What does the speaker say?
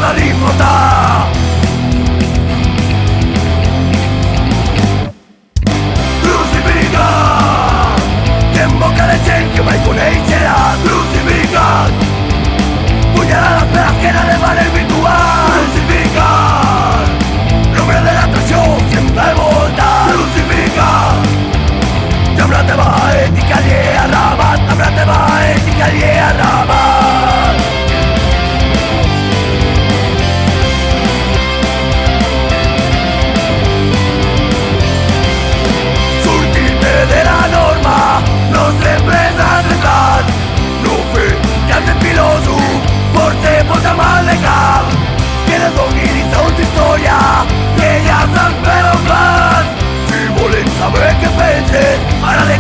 l'alíquota. Crucificat, i en boca de gent que mai coneixeràs. Crucificat, punyalades per l'esquena de manera virtual. Crucificat, l'ombra de l'atracció sempre al voltant. Crucificat, i amb la teva ètica li he arrabat, amb la teva ètica li he arrabat. Sortir-te de la norma no sempre és encertat. No fer cap de filòsof potser porta mal de cap. Que les doni dins una història que ja estan per on vas. Si volem saber què penses, ara de